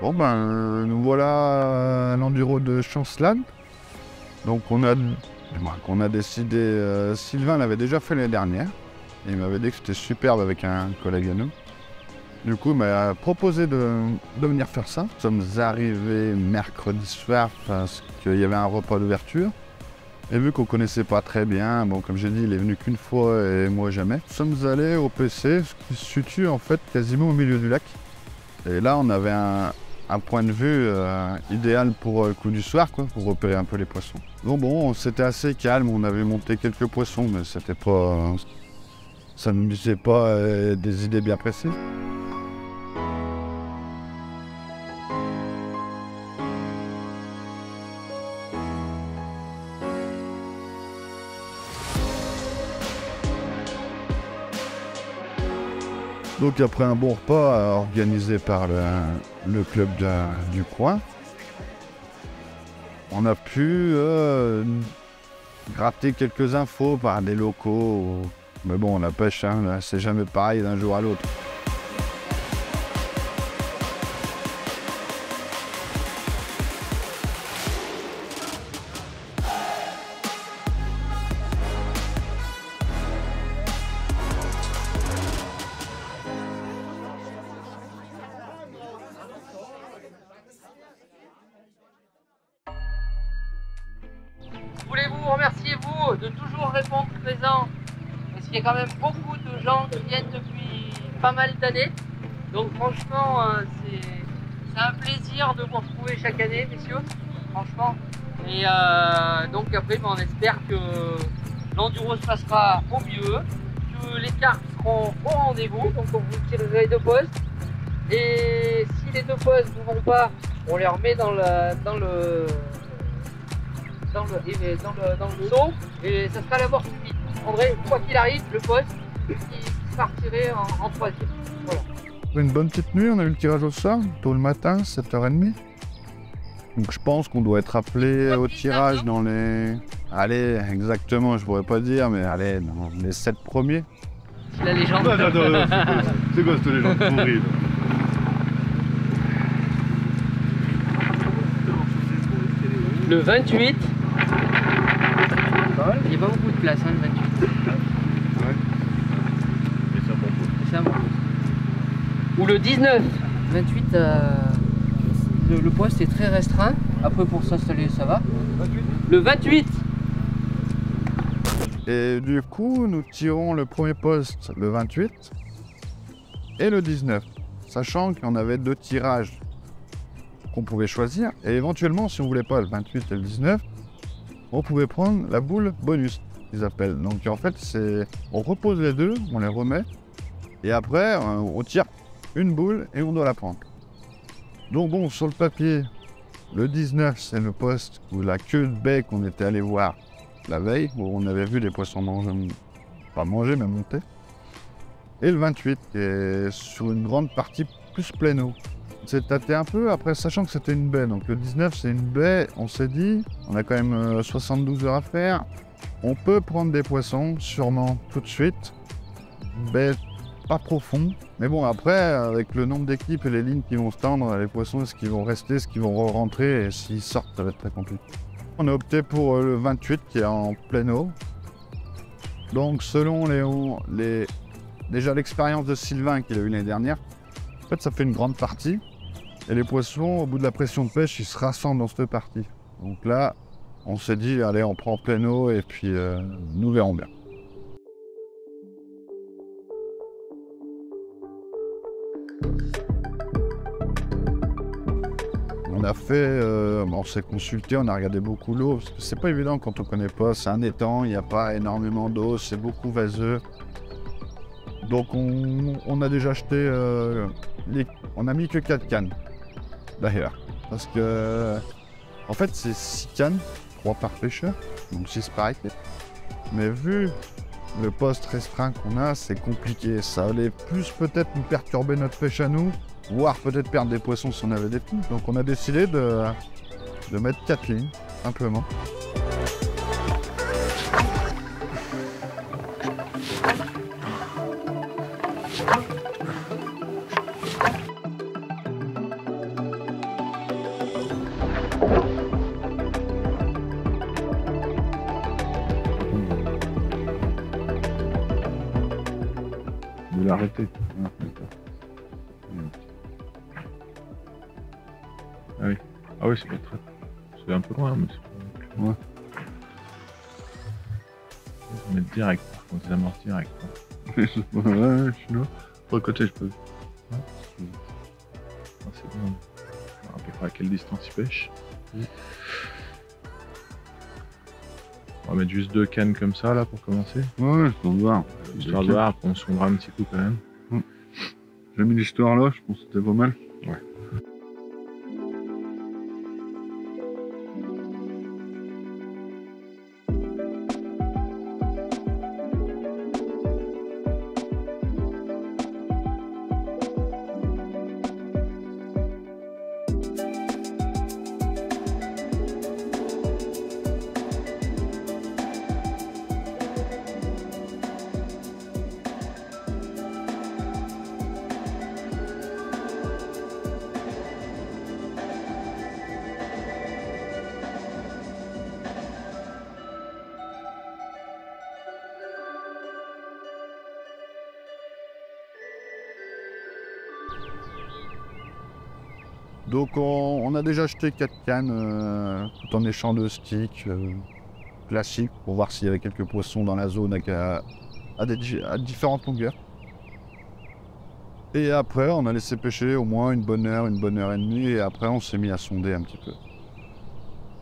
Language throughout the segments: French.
Bon ben, nous voilà à l'enduro de Chancelan. Donc on a décidé, Sylvain l'avait déjà fait l'année dernière. Et il m'avait dit que c'était superbe avec un collègue à nous. Du coup, il m'a proposé de venir faire ça. Nous sommes arrivés mercredi soir parce qu'il y avait un repas d'ouverture. Et vu qu'on ne connaissait pas très bien, bon, comme j'ai dit, il est venu qu'une fois et moi jamais. Nous sommes allés au PC, ce qui se situe en fait quasiment au milieu du lac. Et là, on avait un point de vue idéal pour le coup du soir, quoi, pour repérer un peu les poissons. Bon, c'était assez calme, on avait monté quelques poissons, mais c'était pas... ça ne nous disait pas des idées bien précises. Donc après un bon repas organisé par le club du coin, on a pu gratter quelques infos par des locaux. Mais bon, la pêche, hein, c'est jamais pareil d'un jour à l'autre. Je voulais vous remercier, vous, de toujours répondre présent, parce qu'il y a quand même beaucoup de gens qui viennent depuis pas mal d'années. Donc franchement, c'est un plaisir de vous retrouver chaque année, messieurs, franchement. Et donc après, on espère que l'enduro se passera au mieux, que les cartes seront au rendez-vous, donc on vous tirerait les deux postes. Et si les deux postes ne vont pas, on les remet dans le seau et ça sera la mort subite. André, quoi qu'il arrive, le poste, il partirait en troisième. Voilà. Une bonne petite nuit, on a eu le tirage au sort, tôt le matin, 7h30. Donc je pense qu'on doit être appelé au tirage dans les... Allez, exactement, je pourrais pas dire, mais allez, dans les 7 premiers. C'est la légende. Non, c'est quoi cette légende pourrie là? Le 28. Il n'y a pas beaucoup de place, hein, le 28. Ouais. Et c'est un bon coup. C'est un bon coup. Ou le 19. 28, le poste est très restreint. Après, pour s'installer, ça va. Le 28. Et du coup, nous tirons le premier poste le 28 et le 19, sachant qu'il y en avait 2 tirages qu'on pouvait choisir. Et éventuellement, si on voulait pas le 28 et le 19, on pouvait prendre la boule bonus, qu'ils appellent. Donc en fait, on repose les deux, on les remet, et après, on tire une boule et on doit la prendre. Donc bon, sur le papier, le 19, c'est le poste où la queue de baie qu'on était allé voir la veille, où on avait vu des poissons manger, pas manger, mais monter. Et le 28, qui est sur une grande partie plus pleine eau. C'est tâté un peu, après sachant que c'était une baie, donc le 19 c'est une baie, on s'est dit, on a quand même 72 heures à faire, on peut prendre des poissons, sûrement tout de suite, baie pas profond, mais bon après, avec le nombre d'équipes et les lignes qui vont se tendre, les poissons, est-ce qu'ils vont rester, est-ce qu'ils vont rentrer, et s'ils sortent, ça va être très compliqué. On a opté pour le 28 qui est en pleine eau, donc selon déjà l'expérience de Sylvain qu'il a eu l'année dernière, en fait ça fait une grande partie. Et les poissons, au bout de la pression de pêche, ils se rassemblent dans cette partie. Donc là, on s'est dit, allez, on prend pleine eau et puis nous verrons bien. On a fait, on s'est consulté, on a regardé beaucoup l'eau, parce que c'est pas évident quand on connaît pas, c'est un étang, il n'y a pas énormément d'eau, c'est beaucoup vaseux. Donc on a déjà acheté, on a mis que 4 cannes. D'ailleurs, parce que en fait c'est 6 cannes, 3 par pêcheur, donc 6 par équipe. Mais vu le poste restreint qu'on a, c'est compliqué. Ça allait plus peut-être nous perturber notre pêche à nous, voire peut-être perdre des poissons si on avait des poules. Donc on a décidé de mettre 4 lignes, simplement. arrêté. Ouais, ah oui. Ah oui, c'est pas très. C'est un peu loin, mais c'est. Ouais. Je vais mettre direct, par contre, les amorces direct. Ouais, je suis là. Sur le côté, je peux. Ouais. Ah, c'est bon. À peu près à quelle distance il pêche. On va mettre juste 2 cannes comme ça là pour commencer. Ouais, je pense voir. Histoire de voir, après on sondera un petit coup quand même. J'ai mis l'histoire là, je pense que c'était pas mal. Ouais. Donc on a déjà acheté 4 cannes tout en échant de sticks classiques pour voir s'il y avait quelques poissons dans la zone à différentes longueurs. Et après on a laissé pêcher au moins une bonne heure et demie et après on s'est mis à sonder un petit peu.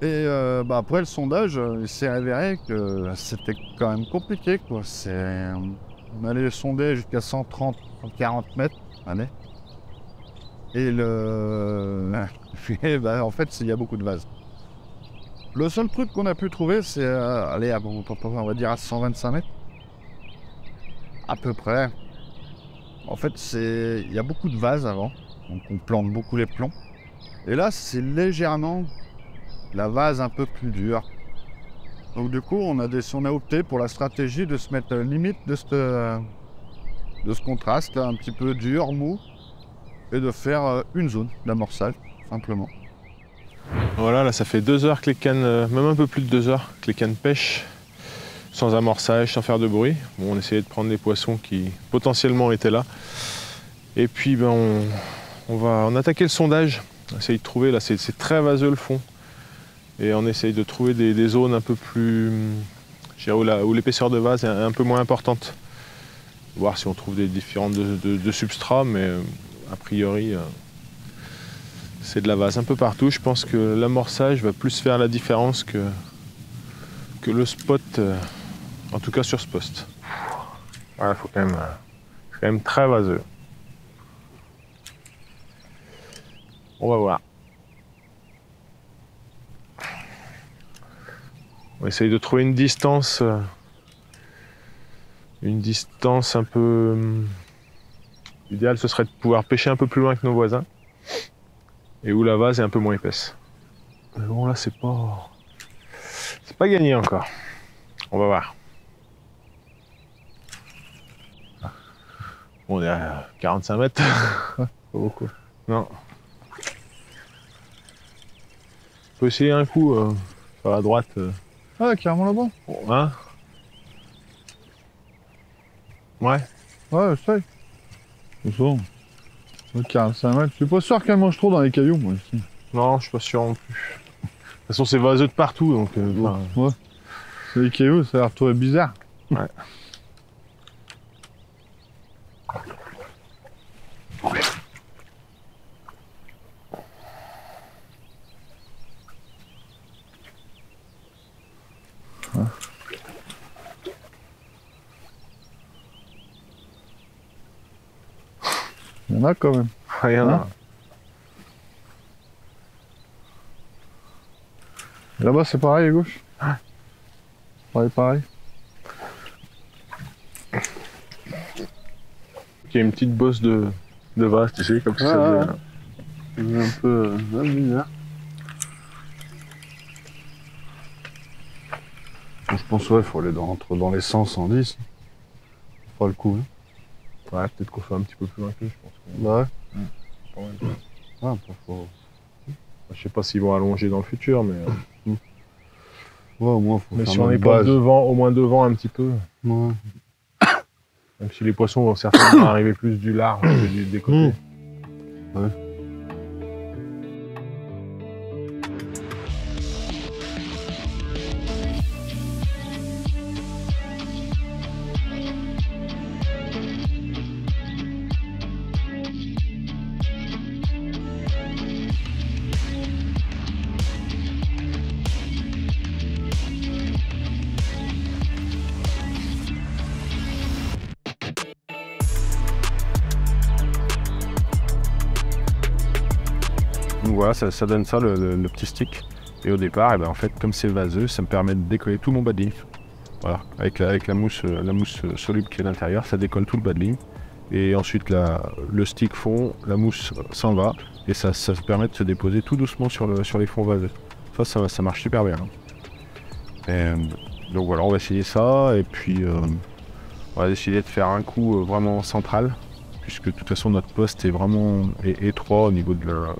Et après le sondage, il s'est avéré que c'était quand même compliqué quoi. On allait sonder jusqu'à 130, 140 mètres. Allez. Et en fait, il y a beaucoup de vases. Le seul truc qu'on a pu trouver, c'est on va dire à 125 mètres. À peu près. En fait, il y a beaucoup de vases avant. Donc on plante beaucoup les plombs. Et là, c'est légèrement la vase un peu plus dure. Donc du coup, on a opté pour la stratégie de se mettre limite de ce contraste, un petit peu dur, mou. Et de faire une zone d'amorçage, simplement. Voilà, là ça fait 2 heures que les cannes, même un peu plus de 2 heures, que les cannes pêchent, sans amorçage, sans faire de bruit. Bon, on essayait de prendre les poissons qui potentiellement étaient là. Et puis on va attaquer le sondage. On essaye de trouver, là c'est très vaseux le fond. Et on essaye de trouver des zones un peu plus, je dirais, où l'épaisseur de vase est un peu moins importante. Voir si on trouve des différentes de substrats, mais a priori, c'est de la vase un peu partout. Je pense que l'amorçage va plus faire la différence que le spot, en tout cas sur ce poste. Voilà, c'est quand même très vaseux. On va voir. On va essayer de trouver une distance un peu. L'idéal, ce serait de pouvoir pêcher un peu plus loin que nos voisins et où la vase est un peu moins épaisse. Mais bon, là, c'est pas gagné encore. On va voir. Bon, on est à 45 mètres. Pas beaucoup. Non. On peut essayer un coup sur la droite. Ah, carrément là-bas. Hein? Ouais. Ouais, je sais. C'est ça. 45 mètres. Je suis pas sûr qu'elle mange trop dans les cailloux, moi, ici. Non, je suis pas sûr non plus. De toute façon, c'est vaseux de partout, donc... ouais. Les cailloux, ça a l'air retrouvé bizarre. Ouais. Il y en a quand même. Il y en a. Là-bas, c'est pareil à gauche. Pareil. Il y a une petite bosse de vase, tu sais, comme ça. C'est un peu bizarre. Je pense qu'il faut aller entre dans les 100, 110. Pas le coup. Hein. Ouais, peut-être qu'on fait un petit peu plus loin que je pense. Bah ouais. Je sais pas s'ils vont allonger dans le futur, mais... Ouais, au moins, faut mais faire si on notre est pas base. devant, au moins devant un petit peu. Ouais. Même si les poissons vont certainement arriver plus du large que des côtés. Ouais. Donc voilà, ça donne ça le petit stick. Et au départ, et ben en fait, comme c'est vaseux, ça me permet de décoller tout mon bas de ligne. Voilà, avec la mousse soluble qui est à l'intérieur, ça décolle tout le bas de ligne. Et ensuite, le stick fond, la mousse s'en va. Et ça permet de se déposer tout doucement sur les fonds vaseux. Ça marche super bien. Donc voilà, on va essayer ça. Et puis, on va décider de faire un coup vraiment central. Puisque de toute façon, notre poste est vraiment étroit au niveau de la...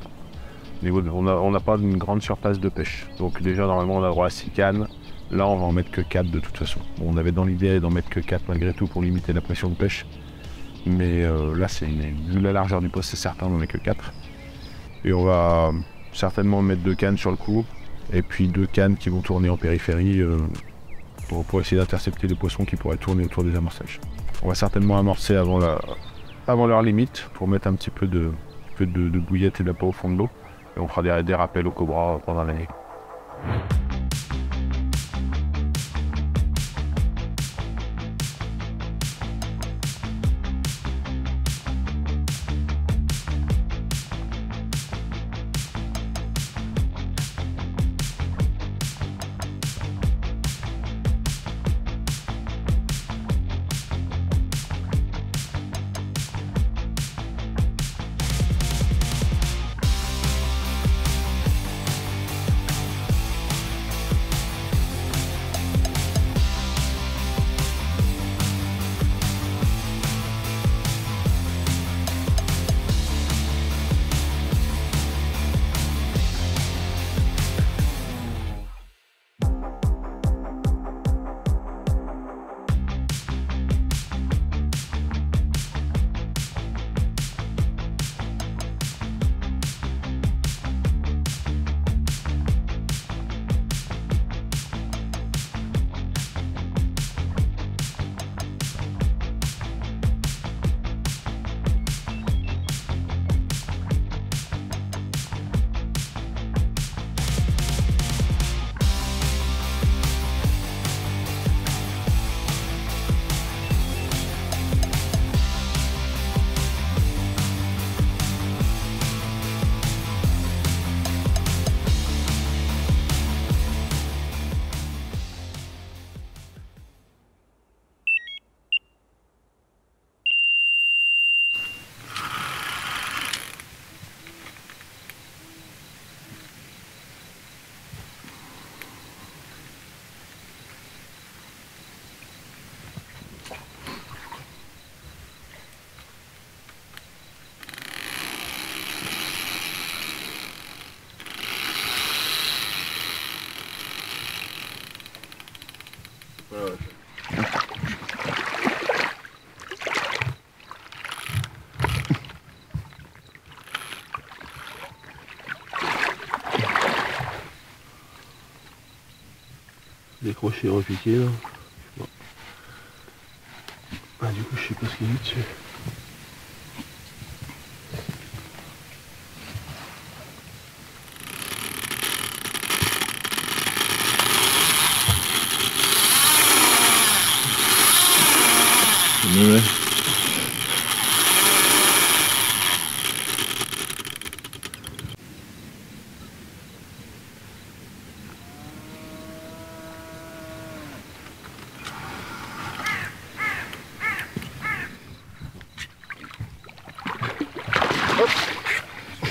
On n'a pas une grande surface de pêche. Donc déjà, normalement, on a droit à 6 cannes. Là, on va en mettre que 4 de toute façon. Bon, on avait dans l'idée d'en mettre que 4 malgré tout pour limiter la pression de pêche. Mais là, vu la largeur du poste, c'est certain, on n'en met que 4. Et on va certainement mettre 2 cannes sur le coup. Et puis 2 cannes qui vont tourner en périphérie pour essayer d'intercepter les poissons qui pourraient tourner autour des amorçages. On va certainement amorcer avant leur limite pour mettre un petit peu de bouillette et de l'appât au fond de l'eau. Et on fera des rappels au cobra pendant l'année. Décroché, repiqué là. Bon. Ah, du coup, je sais pas ce qu'il y a dessus. Ouais.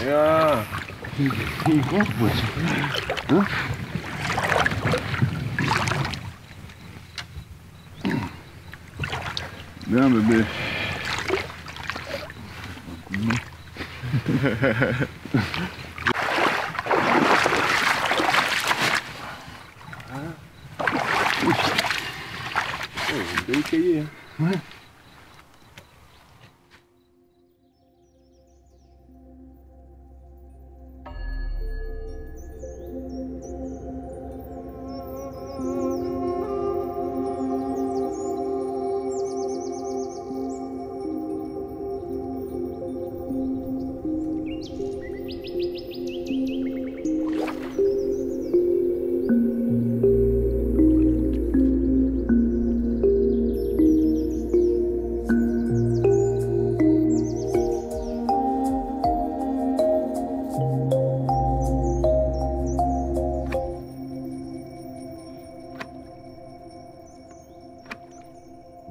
Yeah. Il est grand ce poisson. Hein? Bien bébé. Oh, bel cahier. Hein. Ouais.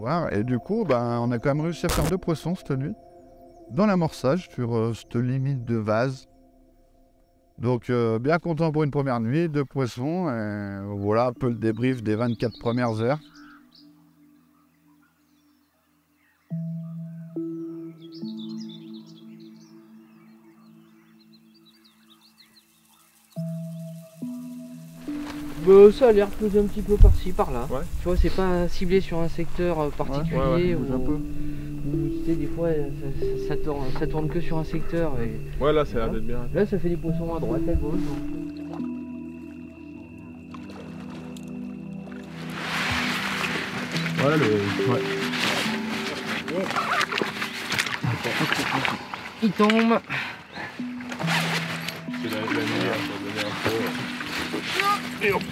voir. Et du coup, ben, on a quand même réussi à faire 2 poissons cette nuit. Dans l'amorçage, sur cette limite de vase. Donc bien content pour une première nuit, 2 poissons. Et voilà un peu le débrief des 24 premières heures. Ça a l'air de poser un petit peu par-ci, par-là. Ouais. Tu vois, c'est pas ciblé sur un secteur particulier. bouge un peu. Ou, tu sais, des fois, ça tourne que sur un secteur. Et Ouais, là, ça a l'air d'être bien. là, ça fait des poissons à droite, à gauche. Ouais, ouais. Il tombe. C'est la nuit, ça va donner un peu. Et hop. «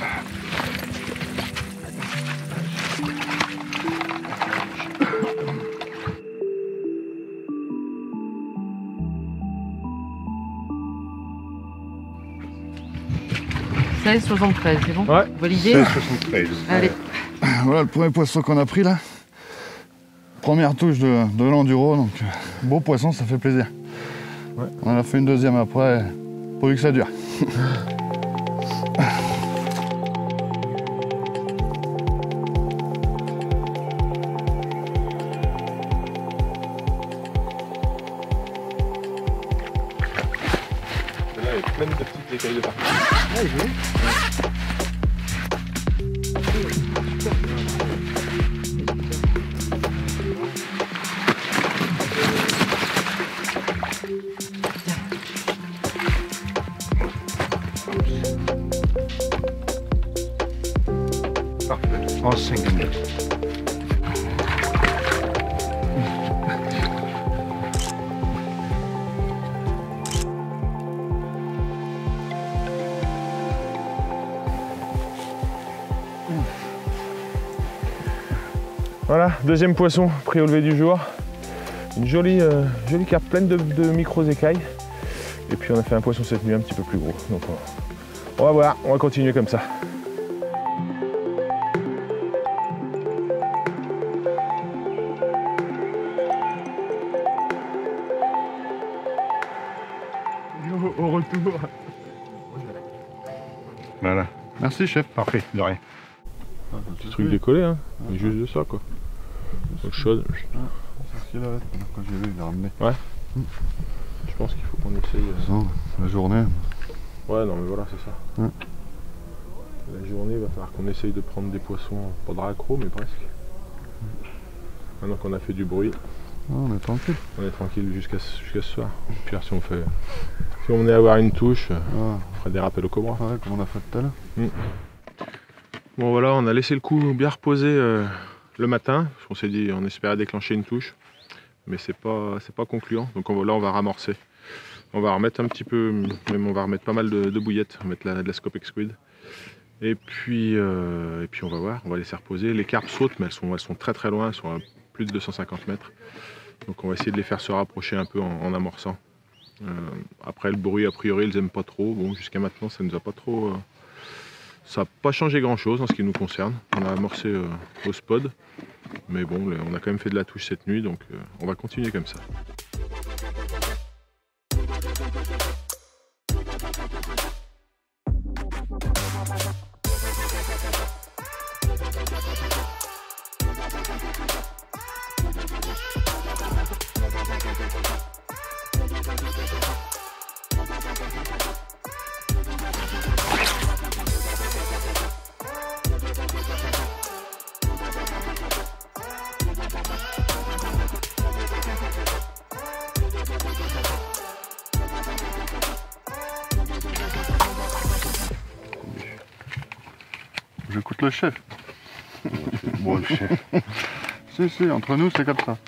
16,73, c'est bon? Ouais. Validé? 16,73. Allez. Voilà le premier poisson qu'on a pris là. Première touche de l'enduro, donc beau poisson, ça fait plaisir. Ouais. On en a fait une deuxième après, pourvu que ça dure. Là, il y a plein de petites écailles de partout. Ouais, je vais. 5 minutes. Voilà, deuxième poisson pris au lever du jour. Une jolie carpe pleine de micros écailles. Et puis on a fait un poisson cette nuit un petit peu plus gros. Donc on va voir, on va continuer comme ça. Au retour. Voilà. Merci chef. Parfait, de rien. Petit truc décollé, hein. Mais juste de ça quoi. Donc chaude. C'est ce qu'il avait quand j'ai vu, il a ramené. Ouais. Je pense qu'il faut qu'on essaye. La journée. Ouais, non mais voilà, c'est ça. Ouais. La journée, il va falloir qu'on essaye de prendre des poissons, pas de raccro, mais presque. Maintenant qu'on a fait du bruit, On est tranquille. on est tranquille jusqu'à ce soir. Puis si on venait avoir une touche, on ferait des rappels au cobra. Ouais, comme on a fait tout à l'heure. Bon voilà, on a laissé le coup bien reposer le matin. On s'est dit, on espérait déclencher une touche, mais c'est pas concluant. Donc là, on va ramorcer. On va remettre un petit peu, même on va remettre pas mal de bouillettes. On va mettre de la Scopex Squid. Et puis on va voir, on va laisser reposer. Les carpes sautent, mais elles sont très très loin, elles sont à plus de 250 mètres. Donc on va essayer de les faire se rapprocher un peu en amorçant. Après le bruit, a priori, ils n'aiment pas trop. Bon, jusqu'à maintenant, ça nous a pas trop... ça n'a pas changé grand chose en ce qui nous concerne. On a amorcé au spod. Mais bon, on a quand même fait de la touche cette nuit, donc on va continuer comme ça. J'écoute le chef. Bon, le chef. Si, entre nous, c'est comme ça.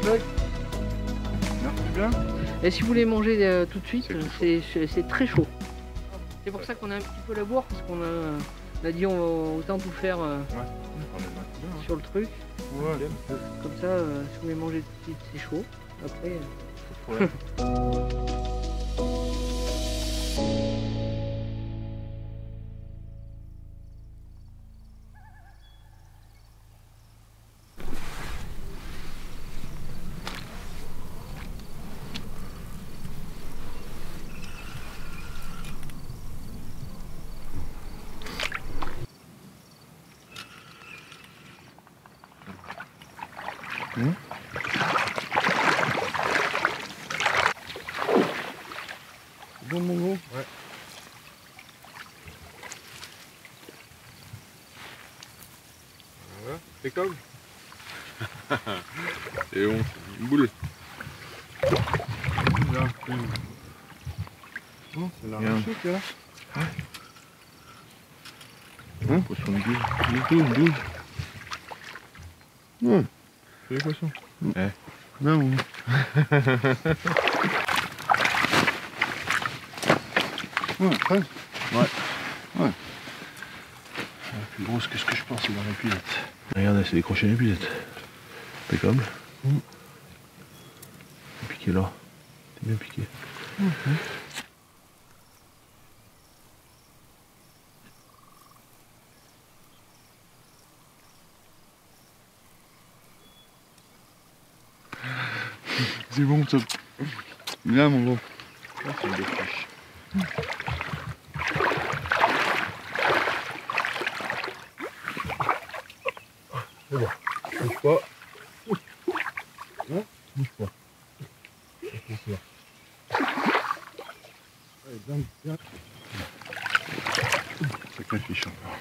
Ouais. Merci bien. Et si vous voulez manger tout de suite, c'est très chaud. C'est pour ça qu'on a un petit peu la bourre, parce qu'on a dit on va autant tout faire sur le truc. Ouais. Comme ça, si vous voulez manger tout de suite, c'est chaud. Après. Bon mon gros. Ouais. Voilà, c'est comme. Et on une boule. Là. Oh, c'est la Bien. rachée qui est là. Hein, poisson de 12. Ouais. C'est les poissons. Bien mon gros. Ouais, après. Ouais, plus grosse que ce que je pense, c'est dans l'épuisette. Regarde, elle s'est décrochée l'épuisette. Impeccable. Piqué là. T'es bien piqué. C'est bon ça. Bien mon gros. Ah, c'est une belle fiche. C'est bon. Bouge pas. Non, bouge pas. Allez, bien. Sacré fiche encore.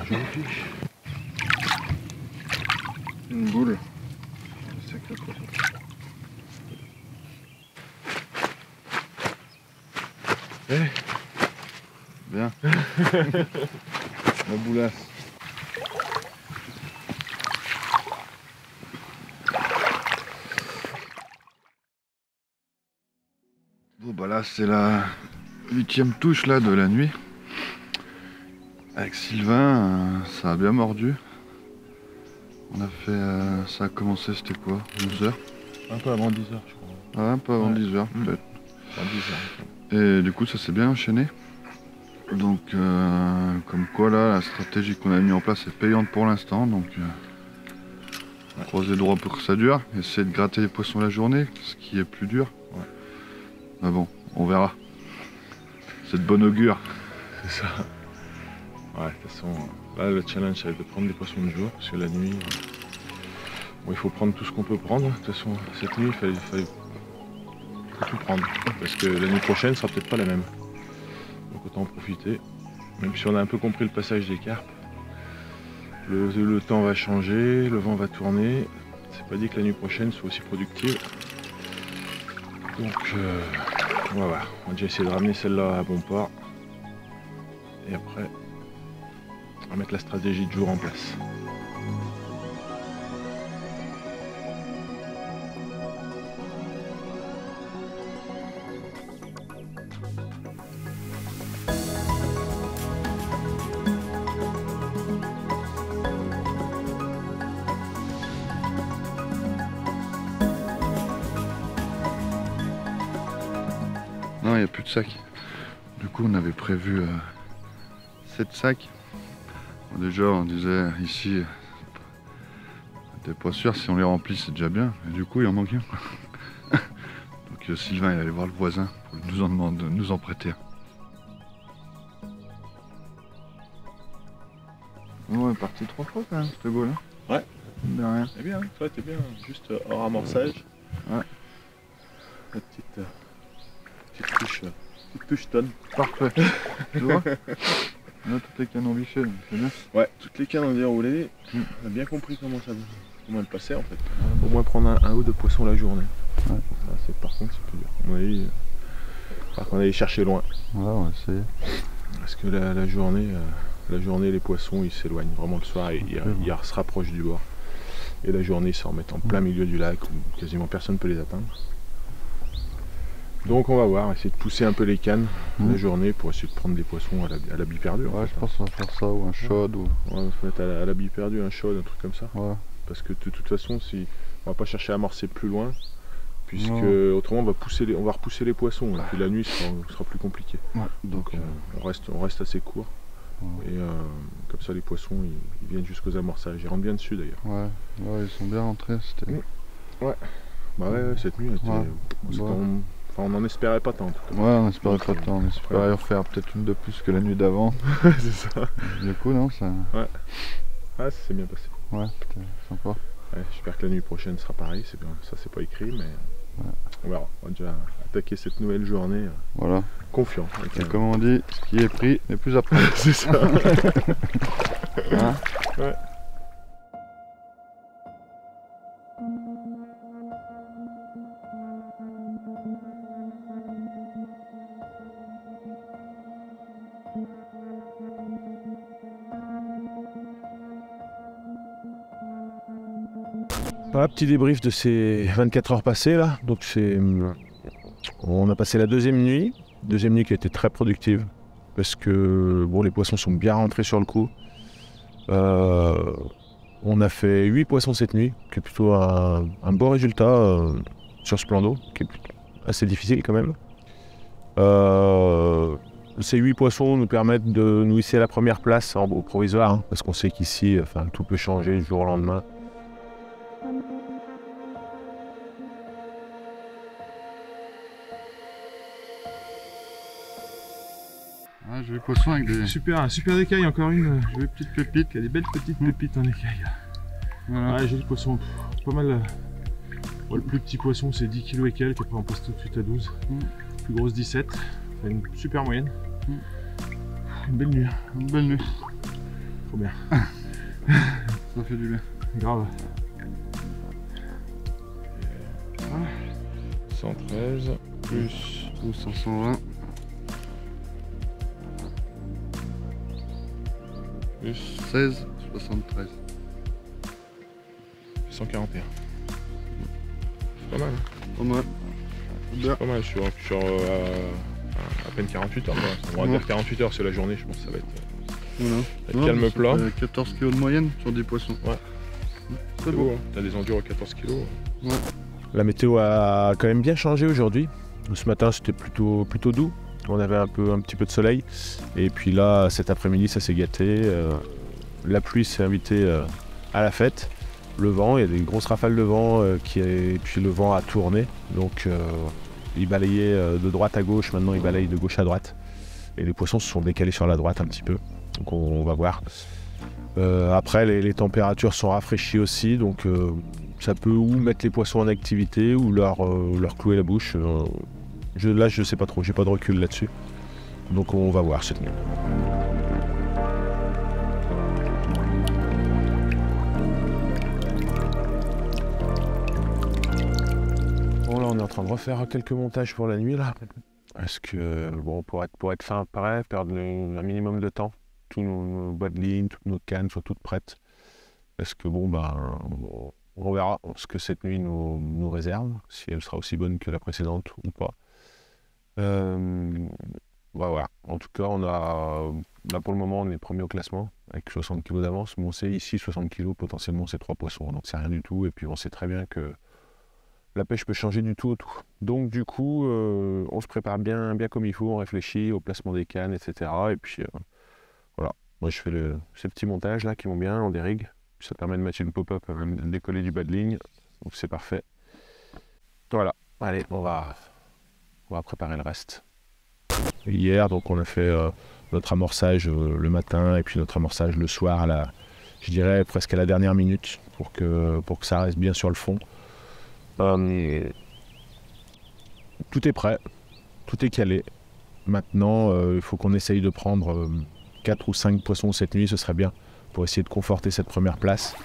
Jolie fiche. Une boule. Sacré poisson. Bien. La boulasse. Bon bah là c'est la 8e touche là de la nuit. Avec Sylvain, ça a bien mordu. On a fait, ça a commencé, c'était quoi, 11h? Un peu avant 10h, je crois. Ah, un peu avant Ouais. 10h peut-être. Avant 10h. Et du coup ça s'est bien enchaîné. Donc comme quoi là, la stratégie qu'on a mis en place est payante pour l'instant. Donc croiser les doigts pour que ça dure. Essayer de gratter les poissons la journée, ce qui est plus dur. Ouais. Mais bon, on verra. C'est de bon augure. C'est ça. Ouais, de toute façon, là le challenge ça va être de prendre des poissons de jour, parce que la nuit, bon, il faut prendre tout ce qu'on peut prendre. De toute façon, cette nuit, il faut tout prendre, parce que la nuit prochaine sera peut-être pas la même. Donc autant en profiter, même si on a un peu compris le passage des carpes. Le temps va changer, le vent va tourner, c'est pas dit que la nuit prochaine soit aussi productive. Donc on va voir, on va déjà essayer de ramener celle-là à bon port. Et après, on va mettre la stratégie de jour en place. Non, il n'y a plus de sacs. Du coup, on avait prévu 7 sacs. Bon, déjà, on disait ici, t'es pas sûr, si on les remplit, c'est déjà bien. Et du coup, il en manque un. Donc Sylvain, il allait voir le voisin pour nous en prêter un. On est parti 3 fois quand même, c'était beau là. Ouais. De rien. C'est bien, toi t'es bien, juste hors amorçage. Ouais. La petite touche Petite touche tonne. Parfait. Tu vois? On a toutes les cannes embichées, donc c'est bien. Ouais, toutes les cannes ont déroulé. On a bien compris comment elle passait en fait. Au moins prendre un ou deux poissons la journée. Ouais. Ça, par contre c'est plus dur. On va aller, par contre, on va aller chercher loin. Voilà, on va essayer. Parce que la journée, les poissons ils s'éloignent vraiment le soir et ils se rapprochent du bord. Et la journée ils se remettent en plein milieu du lac où quasiment personne ne peut les atteindre. Donc on va voir, essayer de pousser un peu les cannes la journée pour essayer de prendre des poissons à la biperdure. Ouais, je pense qu'on va faire ça, ou un shod, ou... Ouais, on va se mettre à la biperdure, un shod, un truc comme ça. Ouais. Parce que de toute façon, si on va pas chercher à amorcer plus loin, puisque autrement on va repousser les poissons, et puis la nuit sera plus compliqué. Ouais. Donc on reste assez court. Ouais. Et comme ça les poissons ils viennent jusqu'aux amorçages. Ils rentrent bien dessus d'ailleurs. Ouais, ouais, ils sont bien rentrés. C'était... Ouais. Bah ouais, cette nuit, on n'en espérait pas tant en tout cas. Ouais, on espérait pas tant, on espérait en faire peut-être une de plus que la nuit d'avant. C'est ça. Du coup, non, ça... Ouais. Ah, ça s'est bien passé. Ouais, c'était sympa. Ouais, j'espère que la nuit prochaine sera pareil, ça c'est pas écrit, mais on verra. On va déjà attaquer cette nouvelle journée voilà. Confiant. Et comme on dit, ce qui est pris n'est plus à prendre. C'est ça. Hein? Ouais. Voilà, petit débrief de ces 24 heures passées là. Donc on a passé la deuxième nuit qui a été très productive parce que bon, les poissons sont bien rentrés sur le coup. On a fait 8 poissons cette nuit, qui est plutôt un beau résultat sur ce plan d'eau, qui est assez difficile quand même. Ces 8 poissons nous permettent de nous hisser à la première place au provisoire, hein, parce qu'on sait qu'ici, tout peut changer du jour au lendemain. Ouais, j'ai eu poisson avec des... Super écaille, encore une J'ai eu petites pépites. qui a des belles petites pépites en écaille. Voilà. Ouais, joli poisson, pas mal. Bon, le plus petit poisson c'est 10 kg et quelques, après on passe tout de suite à 12. Le plus grosse 17, c'est une super moyenne. Une belle nuit. Une belle nuit. Trop bien. Ça fait du bien. Grave. 113 plus 520. plus 16, 73. 141. C'est pas mal. Pas mal. C'est pas mal, je suis sur à peine 48 heures. On va dire 48 heures, c'est la journée, je pense que ça va être Voilà. calme plat. 14 kg de moyenne sur 10 poissons. Ouais. C'est beau. Hein. T'as des endures à 14 kg. Ouais. La météo a quand même bien changé aujourd'hui. Ce matin c'était plutôt doux. On avait un petit peu de soleil. Et puis là, cet après-midi, ça s'est gâté. La pluie s'est invitée à la fête. Le vent, il y a des grosses rafales de vent et puis le vent a tourné. Donc il balayait de droite à gauche, maintenant il balaye de gauche à droite. Et les poissons se sont décalés sur la droite un petit peu. Donc on va voir. Après, les températures sont rafraîchies aussi. Donc ça peut ou mettre les poissons en activité ou leur clouer la bouche. Là, je sais pas trop, j'ai pas de recul là-dessus. Donc on va voir cette nuit. Bon là, on est en train de refaire quelques montages pour la nuit là. Parce que bon, pour être fin pareil, perdre un minimum de temps. Tous nos boîtes de ligne, toutes nos cannes soient toutes prêtes. Parce que bon, on verra ce que cette nuit nous réserve, si elle sera aussi bonne que la précédente ou pas. Voilà. En tout cas, là pour le moment, on est premier au classement avec 60 kg d'avance. Mais on sait ici 60 kg, potentiellement c'est 3 poissons, donc c'est rien du tout. Et puis on sait très bien que la pêche peut changer du tout au tout. Donc du coup, on se prépare bien comme il faut, on réfléchit au placement des cannes, etc. Et puis voilà. Moi je fais ces petits montages là qui vont bien, on dérigue. Ça permet de mettre une pop-up, de décoller du bas de ligne. Donc c'est parfait. Voilà. Allez, on va préparer le reste. Hier, donc on a fait notre amorçage le matin et puis notre amorçage le soir je dirais presque à la dernière minute pour que ça reste bien sur le fond. Tout est prêt, tout est calé. Maintenant, il faut qu'on essaye de prendre 4 ou 5 poissons cette nuit, ce serait bien, pour essayer de conforter cette première place.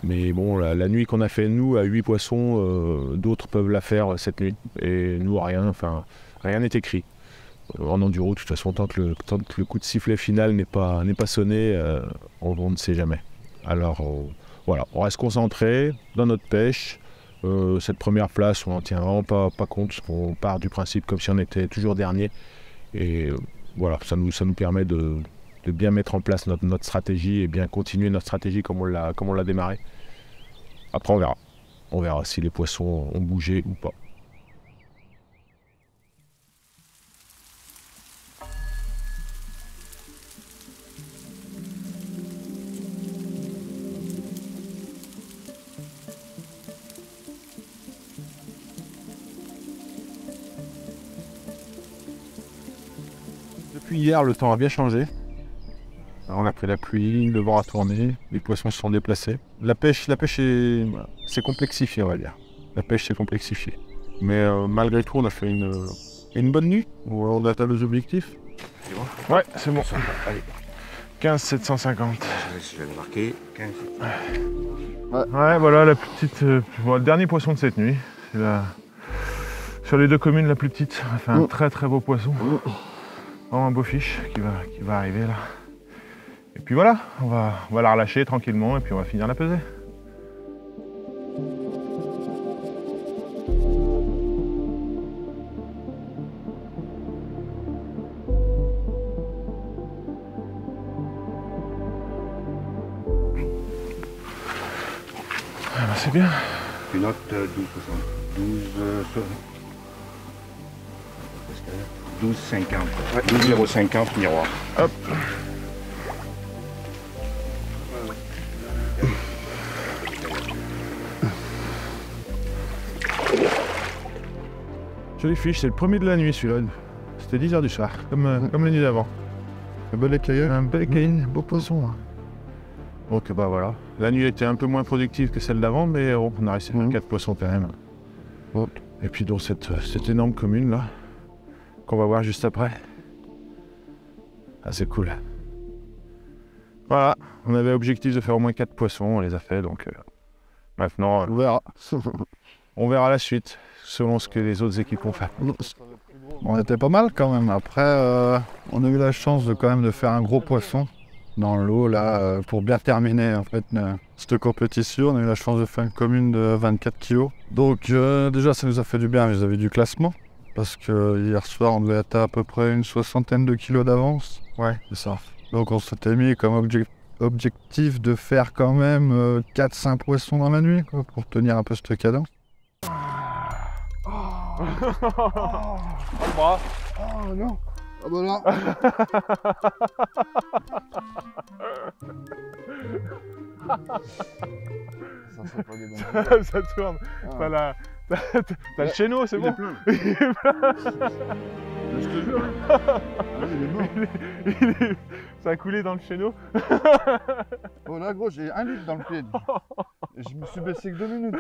Mais bon, la nuit qu'on a fait nous, à 8 poissons, d'autres peuvent la faire cette nuit. Et nous, rien n'est écrit. En enduro, de toute façon, tant que le coup de sifflet final n'est pas sonné, on ne sait jamais. Alors voilà, on reste concentré dans notre pêche. Cette première place, on n'en tient vraiment pas compte. On part du principe comme si on était toujours dernier. Et voilà, ça nous permet de bien mettre en place notre stratégie et bien continuer notre stratégie comme on l'a démarré. Après, on verra. On verra si les poissons ont bougé ou pas. Depuis hier, le temps a bien changé. Alors, on a pris la pluie, le vent a tourné, les poissons se sont déplacés. La pêche s'est complexifiée, on va dire. La pêche s'est complexifiée. Mais malgré tout, on a fait une bonne nuit. On a atteint nos objectifs. Ouais, c'est bon. Allez. 15 750. Je vais le marquer. 15 Ouais, voilà la petite, le dernier poisson de cette nuit. C'est sur les deux communes, la plus petite. On a fait un très très beau poisson. Vraiment un beau fiche qui va arriver là. Et puis voilà, on va la relâcher tranquillement et puis on va finir la pesée. Ah bah c'est bien. Tu notes 12,50. Ouais, 12,050 miroir. Hop. Joli fiche, c'est le premier de la nuit celui-là. C'était 10 h du soir, comme la nuit d'avant. Un bel écailleux. Un bel écaillé, beau poisson. Hein. Donc bah voilà. La nuit était un peu moins productive que celle d'avant, mais on a réussi à faire 4 poissons quand même. Et puis dans cette énorme commune là, qu'on va voir juste après. Ah c'est cool. Voilà, on avait objectif de faire au moins 4 poissons, on les a fait, donc maintenant On verra. on verra la suite, selon ce que les autres équipes ont fait. On était pas mal quand même. Après, on a eu la chance quand même de faire un gros poisson dans l'eau là pour bien terminer en fait cette compétition. On a eu la chance de faire une commune de 24 kg. Donc déjà ça nous a fait du bien vis-à-vis du classement. Parce que hier soir on devait être à peu près une 60aine de kilos d'avance. Ouais, c'est ça. Donc on s'était mis comme objectif de faire quand même 4-5 poissons dans la nuit quoi, pour tenir un peu cette cadence. Le bras. Oh non. Ah bah là. Ça c'est pas des bonnes. Ça tourne. Ah. T'as le chéneau, c'est bon. Je te jure. Ah, il est mort. Ça a coulé dans le chéneau. Oh là gros, j'ai 1 litre dans le pied. Et je me suis baissé que 2 minutes.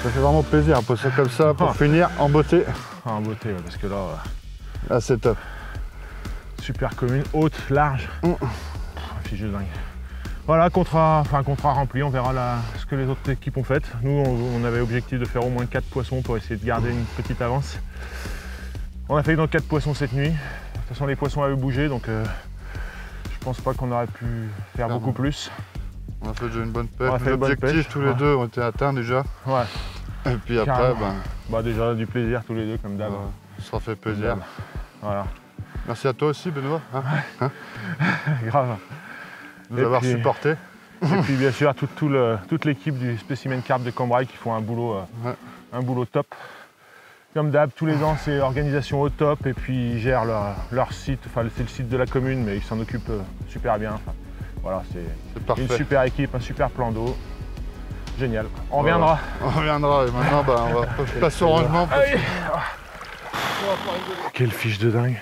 Ça fait vraiment plaisir, un poisson comme ça pour finir en beauté. Ah, en beauté, ouais, parce que là, Ah c'est top. super commune, haute, large. Fiche de dingue. Voilà, contrat rempli, on verra ce que les autres équipes ont fait. Nous, on avait objectif de faire au moins 4 poissons pour essayer de garder une petite avance. On a fait dans 4 poissons cette nuit. De toute façon, les poissons avaient bougé, donc je pense pas qu'on aurait pu faire beaucoup plus. On a fait déjà une bonne pêche. On a fait une bonne L'objectif pêche, tous les deux ont été atteints déjà. Ouais. Et puis après, Carrément. Bah déjà du plaisir tous les deux comme d'hab. ça fait plaisir. Voilà. Merci à toi aussi Benoît Grave. de Et nous avoir puis- supportés. Et puis bien sûr toute l'équipe du Spécimen Carp de Cambrai qui font un boulot top. Comme d'hab, tous les ans c'est organisation au top et puis ils gèrent leur site, enfin c'est le site de la commune mais ils s'en occupent super bien. Enfin, voilà, C'est c'est parfait. une super équipe, un super plan d'eau. Génial. On Voilà. reviendra. On reviendra et maintenant on va passer au rangement. Allez. Quelle fiche de dingue.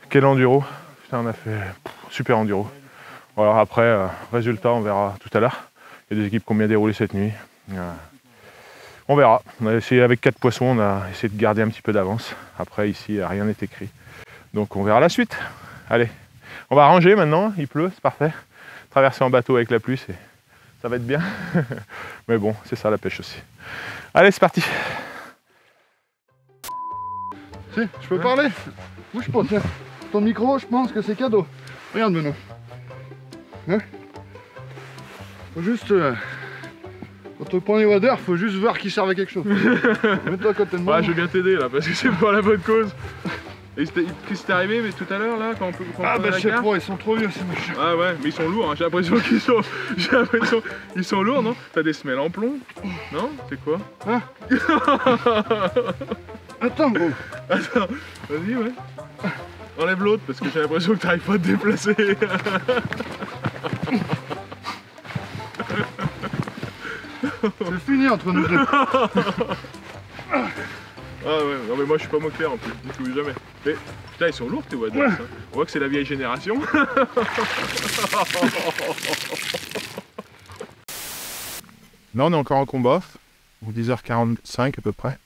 Quel enduro. Putain, on a fait super enduro. Voilà, après, résultat, on verra tout à l'heure. Il y a des équipes qui ont bien déroulé cette nuit. On verra. On a essayé avec 4 poissons, on a essayé de garder un petit peu d'avance. Après ici, rien n'est écrit. Donc on verra la suite. Allez, on va ranger maintenant, il pleut, c'est parfait. Traverser en bateau avec la pluie, ça va être bien. Mais bon, c'est ça la pêche aussi. Allez, c'est parti. Si, je peux parler? Bouge pas, tiens. Ton micro, je pense que c'est cadeau. Regarde maintenant. Hein? Faut juste... quand on prend les waders, faut juste voir qu'ils servent à quelque chose. Mets-toi à côté de moi. Ouais, je vais bien t'aider là, parce que c'est pour la bonne cause. Et qu'est-ce qui t'est arrivé mais tout à l'heure là quand on peut Ah bah je sais pas, ils sont trop vieux ces machins. Ah ouais, mais ils sont lourds, hein. J'ai l'impression qu'ils sont lourds, non? T'as des semelles en plomb? Non? C'est quoi? Hein? Attends gros. Attends, vas-y ouais. Enlève l'autre parce que j'ai l'impression que t'arrives pas à te déplacer. C'est fini entre nous deux. Ah ouais, non mais moi je suis pas moqueur en plus, du tout, jamais. Mais putain ils sont lourds tes waders, hein. On voit que c'est la vieille génération. Là on est encore en combat, 10h45 à peu près.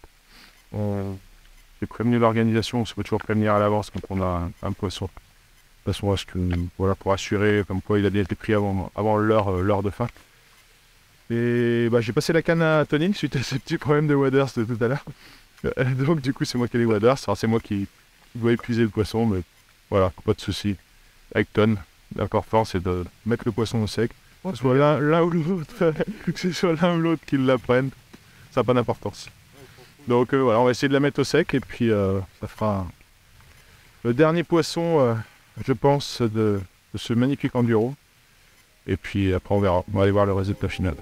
J'ai prévenu l'organisation, on se peut toujours prévenir à l'avance quand on a un poisson. De toute façon, voilà, pour assurer comme quoi il a bien été pris avant l'heure de fin. Et bah, j'ai passé la canne à Tony suite à ces petits problèmes de waders de tout à l'heure. Donc du coup c'est moi qui ai les waders, alors c'est moi qui dois épuiser le poisson, mais voilà, pas de souci. Avec Ton, l'important c'est de mettre le poisson au sec, que ce soit l'un ou l'autre, que ce soit l'un ou l'autre qui l'apprenne, ça n'a pas d'importance. Donc voilà, on va essayer de la mettre au sec et puis ça fera le dernier poisson, je pense, de ce magnifique enduro. Et puis après on verra, on va aller voir le résultat final.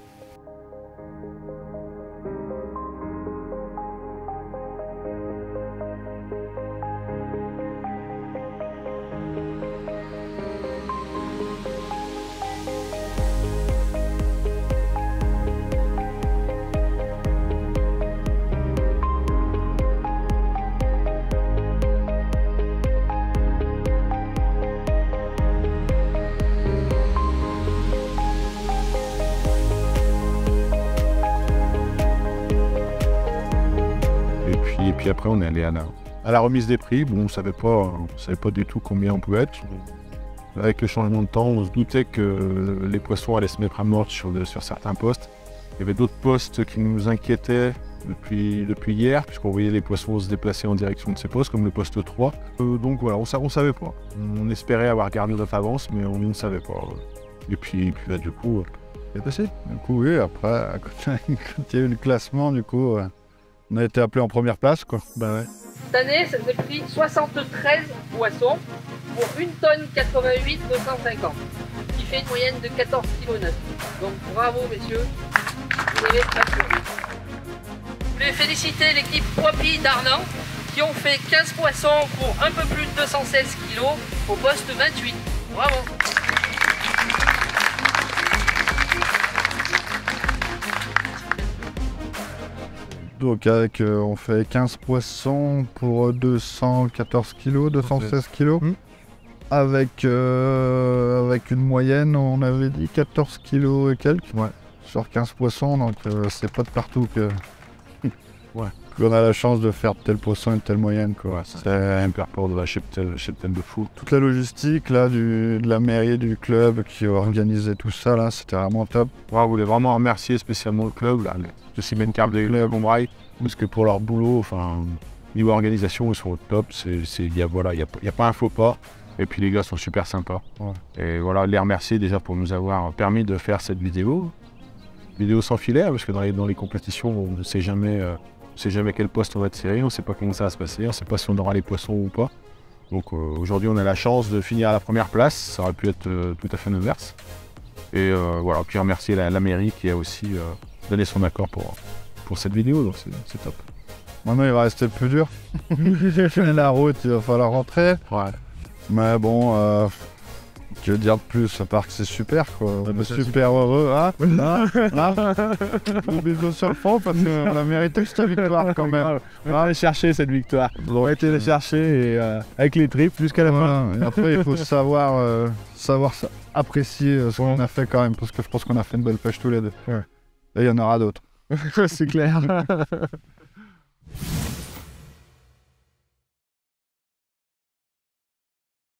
Et puis après on est allé à la remise des prix. Bon, on savait pas du tout combien on pouvait être. Avec le changement de temps, on se doutait que les poissons allaient se mettre à mort sur certains postes. Il y avait d'autres postes qui nous inquiétaient depuis hier, puisqu'on voyait les poissons se déplacer en direction de ces postes, comme le poste 3. Donc voilà, on savait pas. On espérait avoir gardé notre avance, mais on ne savait pas. Et puis là, du coup, c'est passé. Du coup, oui, après, quand il y a eu le classement, du coup, on a été appelé en première place, quoi. Bah ouais. Cette année, ça nous a pris 73 poissons pour 1 tonne 88 250, qui fait une moyenne de 14 kg neuf. Donc bravo messieurs, vous avez assuré. Je voulais féliciter l'équipe Wapi d'Arnan qui ont fait 15 poissons pour un peu plus de 216 kg au poste 28. Bravo. Donc avec, on fait 15 poissons pour 214 kg, 216 kg. Avec une moyenne, on avait dit 14 kg et quelques. Ouais. Sur 15 poissons, donc c'est pas de partout ouais. qu'on a la chance de faire tel poisson et telle moyenne, quoi. Ouais, c'est un parcours de la cheptelle de fou. Toute la logistique là, de la mairie, du club qui a organisé tout ça, là, c'était vraiment top. Ouais, on voulait vraiment remercier spécialement le club, là, le Ciment Carp de Combrailles, parce que pour leur boulot, enfin, niveau organisation, ils sont au top. Il n'y a pas un faux pas. Et puis les gars sont super sympas. Ouais. Et voilà, les remercier déjà pour nous avoir permis de faire cette vidéo. Vidéo sans filet, parce que dans les compétitions, on ne sait jamais quel poste on va tirer, on ne sait pas comment ça va se passer, on ne sait pas si on aura les poissons ou pas. Donc aujourd'hui, on a la chance de finir à la première place. Ça aurait pu être tout à fait l'inverse. Et voilà, puis remercier la mairie qui a aussi donné son accord pour cette vidéo, donc c'est top. Maintenant, il va rester le plus dur. La route, il va falloir rentrer. Ouais. Mais bon, Tu veux dire de plus, à part que c'est super quoi. On est c'est super heureux, hein. Gros bisous sur le front parce qu'on a mérité cette victoire quand même. On va aller chercher cette victoire. On Donc, va été la chercher et, avec les tripes jusqu'à la fin. voilà. Et après, il faut savoir apprécier ce qu'on a fait quand même, parce que je pense qu'on a fait une belle pêche tous les deux. Ouais. Et il y en aura d'autres. C'est clair.